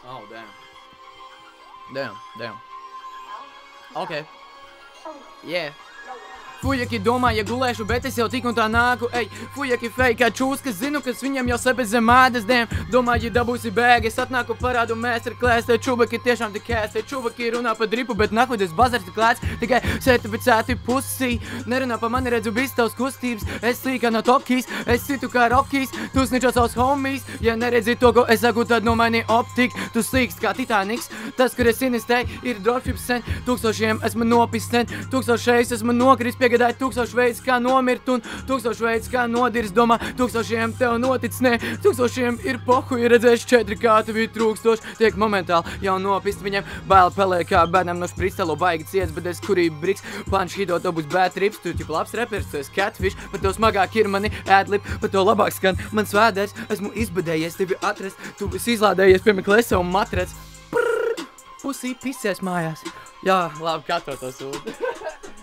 Oh, damn. Damn. Okay. Yeah. Fujaki domā, ja gulēšu, bet es jau tik un tā nāku, ej. Fujaki fake, kā čūskas, zinu, kas viņam jau sepe zem ādas, damn. Domā, ja dabūsi bēg, es atnāku parādu masterclass, te čubaki tiešām tik ēst, te čubaki runā pa dripu, bet nahudes bazars tik lēts, tikai certificēti pusī. Nerunā pa mani, redzu visu tavs kustības, es slīkā no Tokijas, es citu kā Rokijs, tu sničo savus homies, ja neredzi to, ko es saku, tad no mani optika, tu slīkst kā Titaniks, tas, kur es investēju, ir dropships sen, 1000 esmu nopis sen, 1000 reizes esmu nokris, piegādāju 1000 veids, kā nomirt un 1000 veids, kā nodirst, domā, 1000 tev notic, nē, 1000 ir pohu, ir redzējuši 4, kā tev ir 1000, tiek momentāli jau nopist, viņam bail pelē, kā bērnam no špristalo baigi ciets, bet es kurību briks, planš hidot, to būs bad trips, tu ķip labs repers, tu esi catfish, pat tev smagāk ir mani adlib, pat tev labāk skan mans vēders, esmu izbadējies tevi atrast, tu esi izlādējies pie meklēs savu matrec, pusī pisēs mājās. Jā, labi, kā to sūta.